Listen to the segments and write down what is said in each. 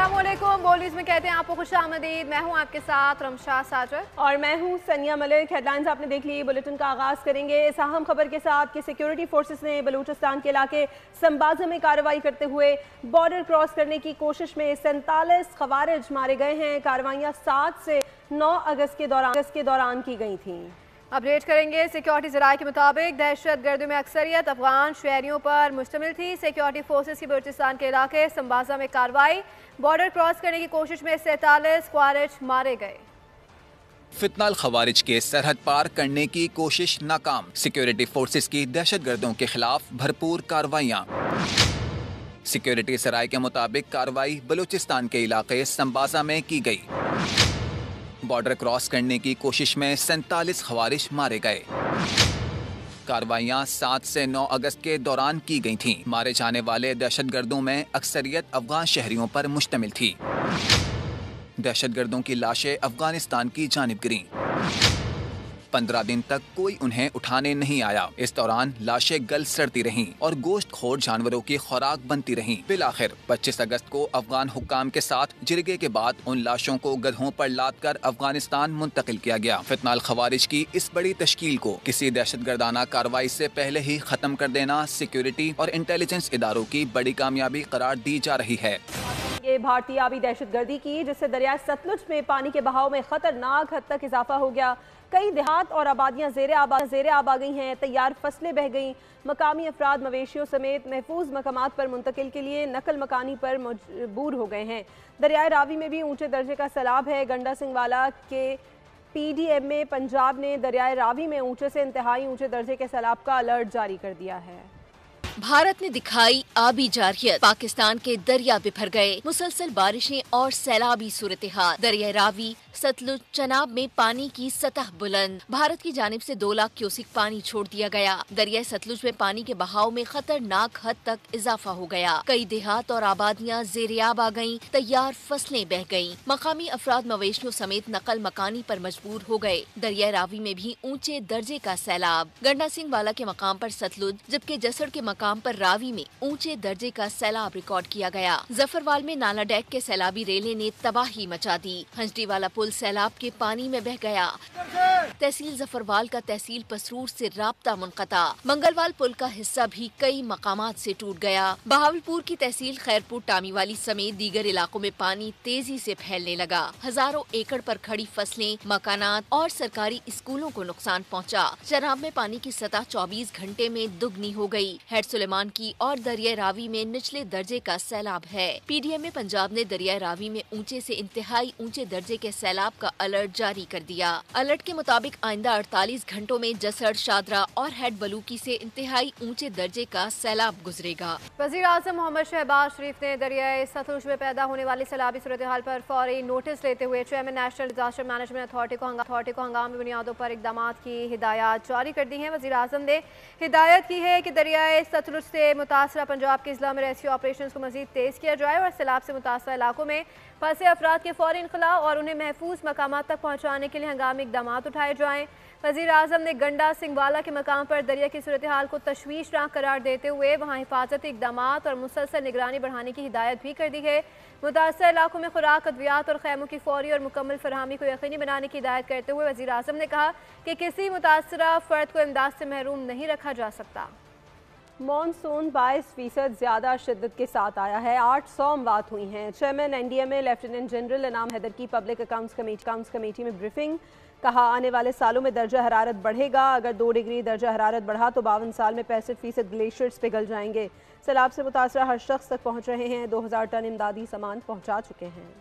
अस्सलामुअलैकुम। बोलीज में कहते हैं आपको खुशामदीद। मैं हूं आपके साथ रमशा साजर और मैं हूं सनिया मलिक। हेडलाइंस आपने देख ली। बुलेटिन का आगाज करेंगे इस अहम खबर के साथ कि सिक्योरिटी फोर्सेस ने बलूचिस्तान के इलाके संबाजा में कार्रवाई करते हुए बॉर्डर क्रॉस करने की कोशिश में 47 खवारिज मारे गए हैं। कार्रवाइयां 7 से 9 अगस्त के दौरान की गई थी। अपडेट करेंगे। सिक्योरिटी ज़राए के मुताबिक दहशत गर्दों में अक्सरियत अफगान शहरियों पर मुश्तमिल थी। सिक्योरिटी फोर्सेस की बलूचिस्तान के इलाके संबाजा में कार्रवाई, बॉर्डर क्रॉस करने की कोशिश में 47 खवारिज मारे गए। फितनाल खवारिज के सरहद पार करने की कोशिश नाकाम। सिक्योरिटी फोर्सेस की दहशत गर्दों के खिलाफ भरपूर कार्रवाइयाँ। सिक्योरिटी सराय के मुताबिक कार्रवाई बलूचिस्तान के इलाके संबाजा में की गई। बॉर्डर क्रॉस करने की कोशिश में 47 खवारिज मारे गए। कार्रवाइयां 7 से 9 अगस्त के दौरान की गई थीं। मारे जाने वाले दहशतगर्दों में अक्सरियत अफगान शहरियों पर मुश्तमिल थी। दहशतगर्दों की लाशें अफगानिस्तान की जानिब गिरीं। 15 दिन तक कोई उन्हें उठाने नहीं आया। इस दौरान लाशें गल सड़ती रहीं और गोश्त खोर जानवरों की खुराक बनती रहीं। बिलाखिर 25 अगस्त को अफगान हुक्काम के साथ जिरगे के बाद उन लाशों को गधों पर लाद कर अफगानिस्तान मुंतकिल किया गया। फितनाल खवारिज की इस बड़ी तश्कील को किसी दहशतगर्दाना कार्रवाई से पहले ही खत्म कर देना सिक्योरिटी और इंटेलिजेंस इदारों की बड़ी कामयाबी करार दी जा रही है। ये भारतीय आबी दहशतगर्दी की, जिससे दरिया सतलुज में पानी के बहाव में खतरनाक हद तक इजाफा हो गया। कई देहात और आबादियां ज़ेरे आब आ गई हैं। तैयार फसलें बह गईं। मकामी अफराद मवेशियों समेत महफूज मकामात पर मुंतकिल के लिए नकल मकानी पर मजबूर हो गए हैं। दरियाए रावी में भी ऊंचे दर्जे का सैलाब है। गंडा सिंह वाला के PDM में पंजाब ने दरियाए रावी में ऊंचे से इंतहाई ऊंचे दर्जे के सैलाब का अलर्ट जारी कर दिया है। भारत ने दिखाई आबी जारहियत। पाकिस्तान के दरिया बिफर गए। मुसलसल बारिशें और सैलाबी सूरत हाल। दरिया रावी, सतलुज, चनाब में पानी की सतह बुलंद। भारत की जानिब से 2 लाख क्यूसिक पानी छोड़ दिया गया। दरिया सतलुज में पानी के बहाव में खतरनाक हद तक इजाफा हो गया। कई देहात और आबादियां ज़ेरे-आब आ गईं। तैयार फसलें बह गईं। मकामी अफराद मवेशियों समेत नकल मकानी पर मजबूर हो गए। दरिया रावी में भी ऊंचे दर्जे का सैलाब। गंडा सिंह वाला के मकाम पर सतलुज, जबकि जसड़ के मकाम पर रावी में ऊंचे दर्जे का सैलाब रिकॉर्ड किया गया। जफरवाल में नाला डैक के सैलाबी रेले ने तबाही मचा दी। हंसडी वाला पुल सैलाब के पानी में बह गया। तहसील जफरवाल का तहसील पसरूर से राब्ता मुनक़ता। मंगलवाल पुल का हिस्सा भी कई मकामात से टूट गया। बहावलपुर की तहसील खैरपुर टामीवाली समेत दीगर इलाकों में पानी तेजी से फैलने लगा। हजारों एकड़ पर खड़ी फसलें, मकानात और सरकारी स्कूलों को नुकसान पहुँचा। चनाब में पानी की सतह 24 घंटे में दुगनी हो गयी। हेड सुलेमान की और दरिया रावी में निचले दर्जे का सैलाब है। PDM में पंजाब ने दरिया रावी में ऊंचे से इंतहाई ऊंचे दर्जे के सैलाब का अलर्ट जारी कर दिया। अलर्ट के मुताबिक आइंदा 48 घंटों में जसड़, शादरा और हेड बलूकी से इंतहाई ऊंचे दर्जे का सैलाब गुजरेगा। वज़ीर आज़म मोहम्मद शहबाज शरीफ ने दरियाए सतलुज में पैदा होने वाली सैलाबी सूरत हाल पर फौरी नोटिस लेते हुए chairman national disaster management authority को हंगामी बुनियादों पर इकदाम की हिदायत जारी कर दी है। वज़ीर आज़म ने हिदायत की है कि दरियाए सतलुज से मुतासरा पंजाब के अजला में रेस्क्यू ऑपरेशन को मजीद तेज किया जाए और सैलाब से मुतासरा इलाकों में फंसे अफराद के फौरी इनखला और उन्हें महफूज मकामात तक पहुँचाने के लिए हंगामी इकदाम उठाए जाएँ। वज़ीर आज़म ने गंडा सिंह वाला के मकाम पर दरिया की सूरत हाल को तशवीशनाक करार देते हुए वहाँ हिफाजती इकदाम और मुसलसल निगरानी बढ़ाने की हिदायत भी कर दी है। मुतासर इलाकों में खुराक, अद्वियात और खैमों की फौरी और मुकम्मल फरहमी को यकीनी बनाने की हिदायत करते हुए वज़ीर आज़म ने कहा कि किसी मुतासरा फ़र्द को इमदाद से महरूम नहीं रखा जा सकता। मॉनसून 22% ज्यादा शिद्दत के साथ आया है। 800 अमवात हुई हैं। चेयरमैन NDMA लेफ्टिनेंट जनरल इनाम हैदर की पब्लिक अकाउंट्स कमेटी में ब्रीफिंग। कहा आने वाले सालों में दर्जा हरारत बढ़ेगा। अगर 2 डिग्री दर्जा हरारत बढ़ा तो 52 साल में 65% ग्लेशियर्स पिघल जाएंगे। सैलाब से मुतासरा हर शख्स तक पहुँच रहे हैं। 2000 टन इमदादी सामान पहुँचा चुके हैं।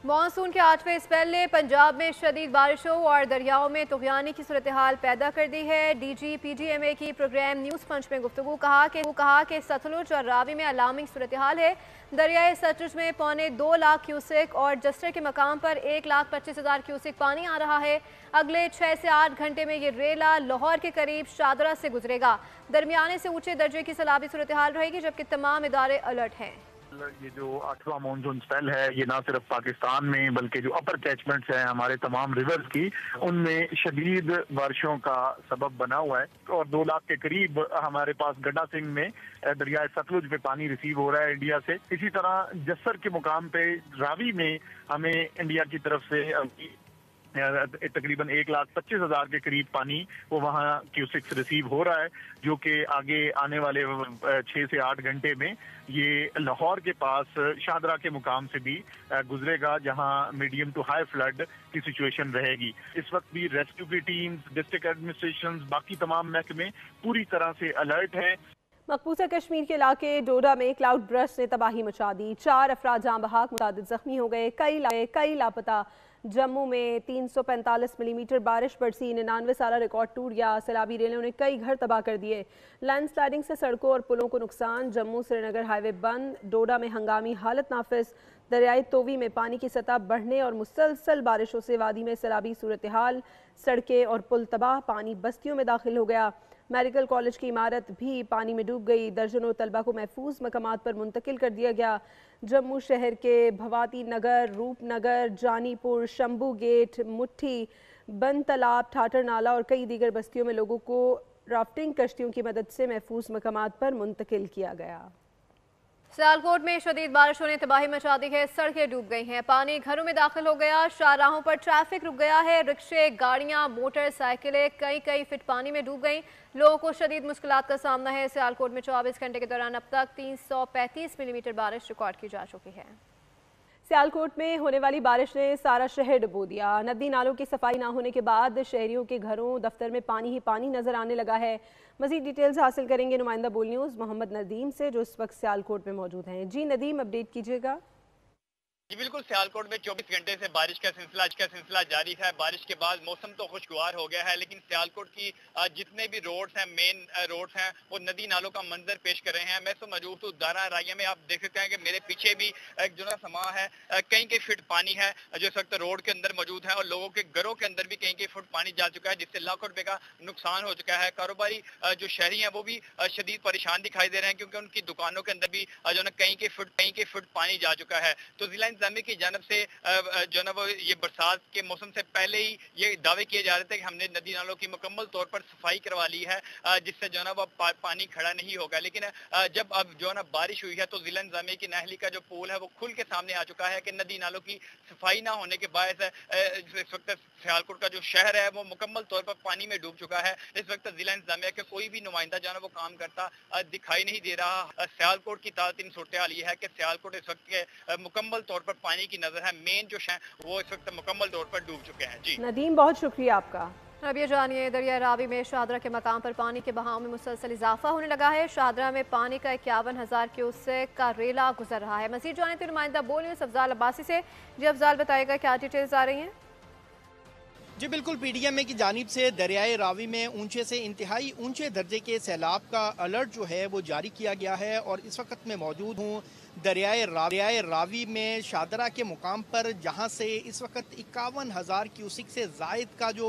मानसून के 8वें स्पेल ने पंजाब में शदीद बारिशों और दरियाओं में तुग़यानी की सूरत हाल पैदा कर दी है। DG PDMA की प्रोग्राम न्यूज़ पंच में गुफ्तगू कहा कि सतलुज और रावी में अलार्मिंग सूरत हाल है। दरियाए सतलुज में 2.25 लाख क्यूसिक और जस्टर के मकाम पर 1,25,000 क्यूसिक पानी आ रहा है। अगले 6 से 8 घंटे में ये रेला लाहौर के करीब शादरा से गुजरेगा। दरमियाने से ऊंचे दर्जे की सैलाबी सूरत हाल रहेगी, जबकि तमाम इदारे अलर्ट हैं। ये जो 8वां मानसून स्पेल है, ये ना सिर्फ पाकिस्तान में बल्कि जो अपर कैचमेंट्स हैं हमारे तमाम रिवर्स की, उनमें शदीद बारिशों का सबब बना हुआ है। और 2 लाख के करीब हमारे पास गड्डा सिंह में दरियाए सतलुज पे पानी रिसीव हो रहा है इंडिया से। इसी तरह जस्सर के मुकाम पे रावी में हमें इंडिया की तरफ से तकरीबन 1,25,000 के करीब पानी वो वहाँ क्यूसिक्स रिसीव हो रहा है, जो कि आगे आने वाले 6 से 8 घंटे में ये लाहौर के पास शाहदरा के मुकाम से भी गुजरेगा, जहाँ मीडियम टू हाई फ्लड की सिचुएशन रहेगी। इस वक्त भी रेस्क्यू की टीम्स, डिस्ट्रिक्ट एडमिनिस्ट्रेशन, बाकी तमाम महकमे पूरी तरह से अलर्ट हैं। मकबूजा कश्मीर के इलाके डोडा में क्लाउड ब्रस्ट ने तबाही मचा दी, 4 अफराद जाँ बहक, मुतादिद जख्मी हो गए, कई लापता। जम्मू में 345 मिलीमीटर बारिश बरसी, 99 साला रिकॉर्ड टूट गया, सैलाबी रेलों ने कई घर तबाह कर दिए, लैंड स्लाइडिंग से सड़कों और पुलों को नुकसान, जम्मू श्रीनगर हाईवे बंद, डोडा में हंगामी हालत नाफिज, दरियाई तोवी में पानी की सतह बढ़ने और मुसलसल बारिशों से वादी में सैलाबी सूरत हाल, सड़कें और पुल तबाह, पानी बस्तियों में दाखिल हो गया। मेडिकल कॉलेज की इमारत भी पानी में डूब गई, दर्जनों तलबा को महफूज मकामात पर मुंतकिल कर दिया गया। जम्मू शहर के भवाती नगर, रूपनगर, जानीपुर, शंभू गेट, मुट्ठी, बंद तालाब, ठाटर नाला और कई दीगर बस्तियों में लोगों को राफ्टिंग कश्तियों की मदद से महफूज मकामात पर मुंतकिल किया गया। सियालकोट में शदीद बारिशों ने तबाही मचा दी है, सड़कें डूब गई हैं, पानी घरों में दाखिल हो गया, शाहराहों पर ट्रैफिक रुक गया है, रिक्शे, गाड़ियां, मोटरसाइकिलें कई फीट पानी में डूब गईं। लोगों को शदीद मुश्किलात का सामना है। सियालकोट में 24 घंटे के दौरान अब तक 335 मिलीमीटर बारिश रिकॉर्ड की जा चुकी है। सियालकोट में होने वाली बारिश ने सारा शहर डुबो दिया। नदी नालों की सफाई ना होने के बाद शहरियों के घरों, दफ्तर में पानी ही पानी नजर आने लगा है। मजीद डिटेल्स हासिल करेंगे नुमाइंदा बोल न्यूज़ मोहम्मद नदीम से, जो इस वक्त सियालकोट में मौजूद हैं। जी नदीम, अपडेट कीजिएगा। जी बिल्कुल, सियालकोट में 24 घंटे से बारिश का सिलसिला जारी है। बारिश के बाद मौसम तो खुशगवार हो गया है, लेकिन सियालकोट की जितने भी रोड्स हैं, मेन रोड्स हैं, वो नदी नालों का मंजर पेश कर रहे हैं। मैं तो मौजूद हूँ दारा राइया में। आप देख सकते हैं कि मेरे पीछे भी एक जो ना समा है, कई फीट पानी है जो इस वक्त रोड के अंदर मौजूद है, और लोगों के घरों के अंदर भी कई फुट पानी जा चुका है, जिससे लाखों रुपए का नुकसान हो चुका है। कारोबारी जो शहरी हैं वो भी शदीद परेशान दिखाई दे रहे हैं, क्योंकि उनकी दुकानों के अंदर भी जो ना कई फुट पानी जा चुका है। तो जिला इंतजामिया की जानब से जो ना वो ये बरसात के मौसम से पहले ही ये दावे किए जा रहे थे कि हमने नदी नालों की मुकम्मल तौर पर सफाई करवा ली है, जिससे जो ना वो पानी खड़ा नहीं होगा। लेकिन जब अब जो ना बारिश हुई है तो जिला इंतजामिया की नहली का जो पुल है वो खुल के सामने आ चुका है कि नदी नालों की सफाई ना होने के बायस इस वक्त सियालकोट का जो शहर है वो मुकम्मल तौर पर पानी में डूब चुका है। इस वक्त जिला इंतजामिया का कोई भी नुमाइंदा जो है वो काम करता दिखाई नहीं दे रहा। सियालकोट की ताज़ा सूरत हाल ये है कि सियालकोट इस वक्त के मुकम्मल तौर पर पानी की नजर है, मेन जो है वो इस वक्त मुकम्मल तौर पर डूब चुके हैं। जी नदीम, बहुत शुक्रिया आपका। अब ये जानिए, दरिया रावी में शाहदरा के मकाम पर पानी के बहाव में मुसलसल इजाफा होने लगा है। शाहदरा में पानी का 51,000 क्यूसेक का रेला गुजर रहा है। मज़ीद जाने तो नुमाइंदा बोल न्यूज़ अफजाल अब्बासी से। जी अफजाल, बताएगा क्या डिटेल्स आ रही हैं? जी बिल्कुल, पीडीएमए की जानिब से दरियाए रावी में ऊंचे से इंतहाई ऊंचे दर्जे के सैलाब का अलर्ट जो है वो जारी किया गया है, और इस वक्त मैं मौजूद हूँ दरियाए रावी में शाहदरा के मुकाम पर, जहाँ से इस वक्त 51,000 क्यूसिक से ज़ायद का जो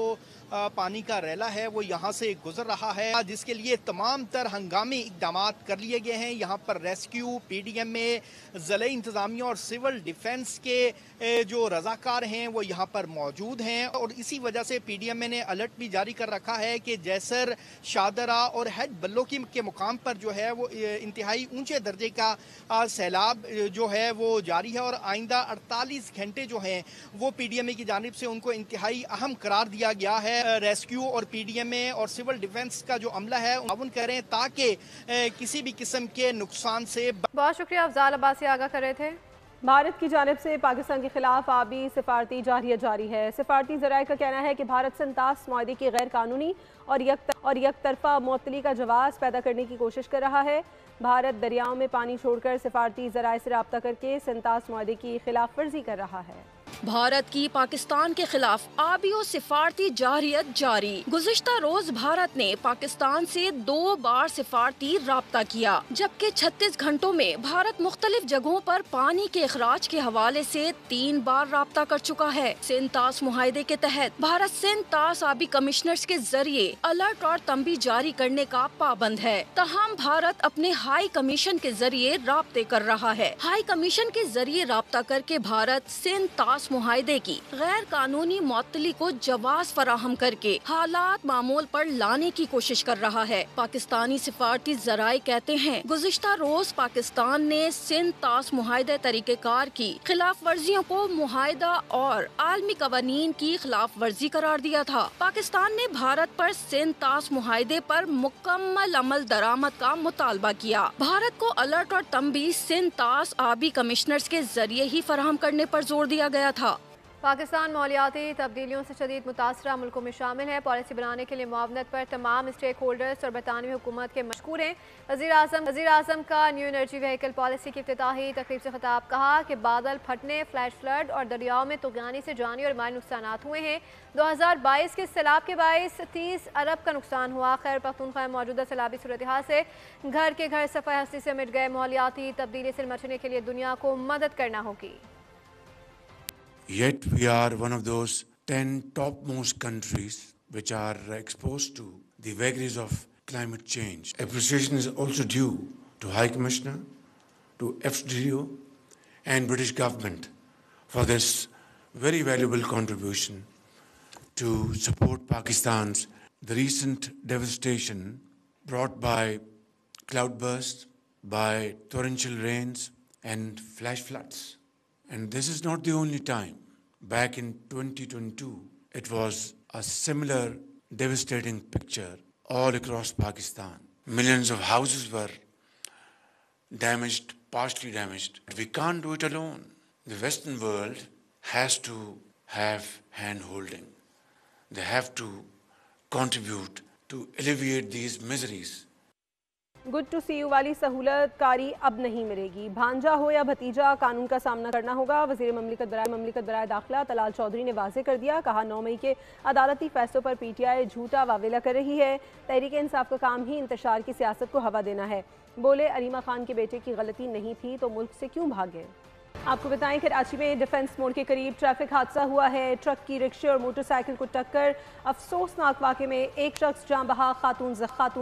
पानी का रेला है वो यहाँ से गुजर रहा है, जिसके लिए तमाम तर हंगामी इकदाम कर लिए गए हैं। यहाँ पर रेस्क्यू, पीडीएमए, ज़िले इंतज़ामिया और सिविल डिफेंस के जो रज़ाकार हैं वो यहाँ पर मौजूद हैं, और इसी वजह से पीडीएमए ने अलर्ट भी जारी कर रखा है कि जैसर, शाहदरा और हेड बल्लोकी के मुकाम पर जो है वो इंतहाई ऊंचे दर्जे का सैलाब जो है वो जारी है, और आइंदा 48 घंटे जो हैं वो पीडीएमए की जानिब से उनको इंतहाई अहम करार दिया गया है। रेस्क्यू और पीडीएमए और सिविल डिफेंस का जो अमला है ताउन करें ताकि किसी भी किस्म के नुकसान से। बहुत शुक्रिया, अफजाल अब्बासी आगाह कर रहे थे। भारत की जानिब से पाकिस्तान के खिलाफ आबी सिफारती जारिया जारी है। सिफारती ज़राए का कहना है कि भारत संतास मुआहदे की गैर कानूनी और एक तरफा मुअत्तली का जवाब पैदा करने की कोशिश कर रहा है। भारत दरियाओं में पानी छोड़कर सिफारती ज़राए से रब्ता करके संतास मुआहदे की खिलाफ वर्जी कर रहा है। भारत की पाकिस्तान के खिलाफ आबी और सिफारती जारियत जारी। गुज़िश्ता रोज भारत ने पाकिस्तान से 2 बार सिफारती राब्ता किया, जबकि 36 घंटों में भारत मुख्तलिफ जगहों पर पानी के अखराज के हवाले से 3 बार राब्ता कर चुका है। सिंध तास मुआहदे के तहत भारत सिंध तास आबी कमिश्नर्स के जरिए अलर्ट और तंबी जारी करने का पाबंद है। तमाम भारत अपने हाई कमीशन के जरिए राब्ते कर रहा है। हाई कमीशन के जरिए राब्ता करके भारत सिंध तास मुआहदे की गैर कानूनी मुअत्तली को जवाज फराहम करके हालात मामूल पर लाने की कोशिश कर रहा है। पाकिस्तानी सिफारती जराए कहते हैं, गुज़िश्ता रोज पाकिस्तान ने सिंध तास मुआहदे तरीक़ेकार की खिलाफ वर्जियों को मुआहदा और आलमी कवानीन की खिलाफ वर्जी करार दिया था। पाकिस्तान ने भारत पर सिंध तास मुआहदे पर मुकम्मल अमल दरामद का मुतालबा किया। भारत को अलर्ट और तंबी सिंध तास आबी कमिश्नर्स के जरिए ही फराहम करने पर जोर दिया गया था। पाकिस्तान मालियाती तब्दीलियों से शदीद मुतासरा मुल्कों में शामिल है। पॉलिसी बनाने के लिए मुआवनत पर तमाम स्टेक होल्डर्स और बरतानवी हुकूमत के मशकूर हैं। वज़ीर आज़म का न्यू एनर्जी व्हीकल पॉलिसी की इफ्तिताही तकरीब से खिताब कहा कि बादल फटने, फ्लैश फ्लड और दरियाओं में तुगयानी से जानी और माली नुकसानात हुए हैं। 2022 के सैलाब के बाइस 30 अरब का नुकसान हुआ। खैर पख्तूनख्वा मौजूदा सैलाबी सूरत हाल से घर के घर सफ़ाई हस्ती से मिट गए। मालियाती तब्दीली से निपटने के लिए दुनिया को मदद करना होगी। Yet we are one of those 10 topmost countries which are exposed to the vagaries of climate change. Appreciation is also due to High Commissioner, to FDO and British government for this very valuable contribution to support Pakistan's the recent devastation brought by cloudbursts, by torrential rains and flash floods. And this is not the only time. Back in 2022, it was a similar devastating picture all across Pakistan. Millions of houses were damaged, partially damaged. We can't do it alone. The Western world has to have hand-holding. They have to contribute to alleviate these miseries. Good to see you वाली सहूलत कारी अब नहीं मिलेगी। भांजा हो या भतीजा, कानून का सामना करना होगा। वज़ीर ममलिकत बराए दाखिला तलाल चौधरी ने वाज़ेह कर दिया। कहा 9 मई के अदालती फैसलों पर PTI झूठा वावेला कर रही है। तहरीक इंसाफ का काम ही इंतशार की सियासत को हवा देना है। बोले अलीमा खान के बेटे की गलती नहीं थी तो मुल्क से क्यों भागे। आपको बताएं कराची में डिफेंस मोड़ के करीब ट्रैफिक हादसा हुआ है। ट्रक की रिक्शे और मोटरसाइकिल को टक्कर। अफसोसनाक वाक़े में एक शख्स जान बहा, खातून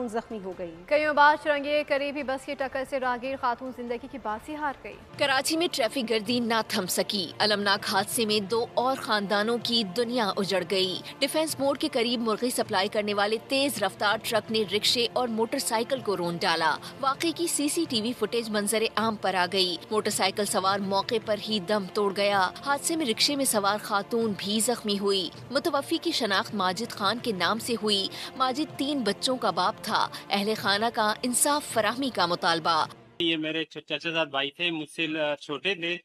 जख्मी हो गई। कई बाद चुरंगे करीबी बस की टक्कर से राहगीर खातून जिंदगी की बासी हार गई। कराची में ट्रैफिक गर्दी ना थम सकी। अलमनाक हादसे में 2 और खानदानों की दुनिया उजड़ गई। डिफेंस मोड़ के करीब मुर्गी सप्लाई करने वाले तेज रफ्तार ट्रक ने रिक्शे और मोटरसाइकिल को रोन डाला। वाक़े की CCTV फुटेज मंजर आम पर आ गई। मोटरसाइकिल सवार मौके पर ही दम तोड़ गया। हादसे में रिक्शे में सवार खातून भी जख्मी हुई। मुतवफ़ी की शनाख्त माजिद खान के नाम से हुई। माजिद 3 बच्चों का बाप था। अहले खाना का इंसाफ फराहमी का मुतालबा। ये मेरे चाचा भाई थे, मुझसे छोटे थे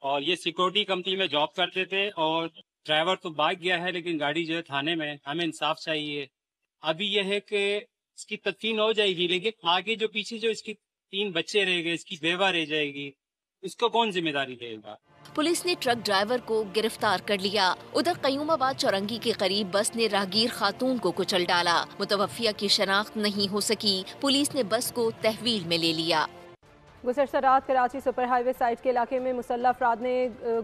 और ये सिक्योरिटी कंपनी में जॉब करते थे और ड्राइवर तो भाग गया है, लेकिन गाड़ी जो है थाने में। हमें इंसाफ चाहिए। अभी यह है कि इसकी तदफीन हो जाएगी, लेकिन आगे जो पीछे जो इसकी 3 बच्चे रह गए, इसकी बेवा रह जाएगी, इसको कौन जिम्मेदारी देगा। पुलिस ने ट्रक ड्राइवर को गिरफ्तार कर लिया। उधर कयूमाबाद चौरंगी के करीब बस ने राहगीर खातून को कुचल डाला। मुतवफ़िया की शनाख्त नहीं हो सकी। पुलिस ने बस को तहवील में ले लिया। गुज़श्ता रात कराची सुपर हाईवे साइट के इलाके में मुसल्लह अफराद ने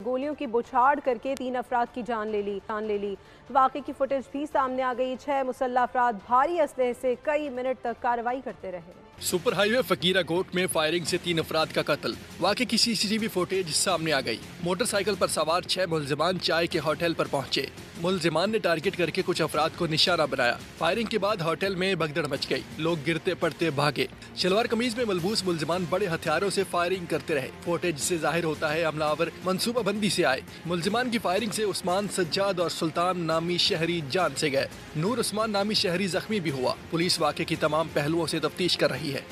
गोलियों की बौछार करके 3 अफराद की जान ले ली। वाक़े की फुटेज भी सामने आ गई। 6 मुसल्लह अफराद भारी असलहे से कई मिनट तक कार्रवाई करते रहे। सुपर हाईवे फकीरा कोट में फायरिंग से 3 अफराद का कत्ल। वाक़े की CCTV फुटेज सामने आ गई। मोटरसाइकिल पर सवार 6 मुलजिमान चाय के होटल पर पहुंचे। मुलजिमान ने टारगेट करके कुछ अफराद को निशाना बनाया। फायरिंग के बाद होटल में भगदड़ मच गई। लोग गिरते पड़ते भागे। शलवार कमीज में मलबूस मुलजिमान बड़े हथियारों से फायरिंग करते रहे। फुटेज से जाहिर होता है हमलावर मंसूबा बंदी से आए। मुलजिमान की फायरिंग से उस्मान, सज्जाद और सुल्तान नामी शहरी जान से गए। नूर उस्मान नामी शहरी जख्मी भी हुआ। पुलिस वाक़े की तमाम पहलुओं से तफ्तीश कर रही है।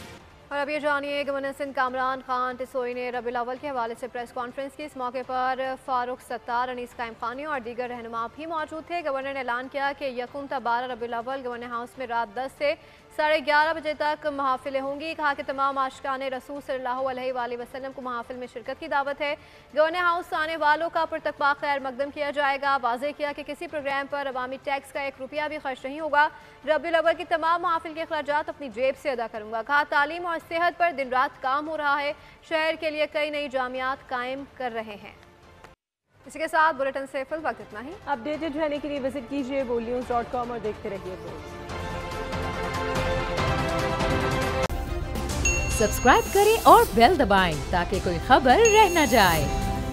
और अब ये जानिए गवर्नर सिंध कामरान खान टिसोई ने रबीउल अव्वल के हवाले से प्रेस कॉन्फ्रेंस की। इस मौके पर फारूक सत्तार, अनीस कायम खानी और दीगर रहनुमा भी मौजूद थे। गवर्नर ने ऐलान किया कि 1 रबीउल अव्वल गवर्नर हाउस में रात 10 से 11:30 बजे तक महाफिलें होंगी। कहा कि तमाम आशिकान रसूल सल्लल्लाहु अलैहि वसल्लम को महाफिल में शिरकत की दावत है। गवर्नर हाउस आने वालों का पुरतकबा खैर मकदम किया जाएगा। वाज़ेह किया कि किसी प्रोग्राम पर अवामी टैक्स का 1 रुपया भी खर्च नहीं होगा। रबीउल अव्वल की तमाम महाफिल के अखराजात अपनी जेब से अदा करूंगा। कहा तालीम और सेहत पर दिन रात काम हो रहा है। शहर के लिए कई नई जामियात कायम कर रहे हैं। इसी के साथ बुलेटिन से फिल वक्त इतना ही। अपडेटेड रहने के लिए विजिट कीजिए boldnews.com और देखते रहिए बोल्ड। सब्सक्राइब करें और बेल दबाएं ताकि कोई खबर रह न जाए।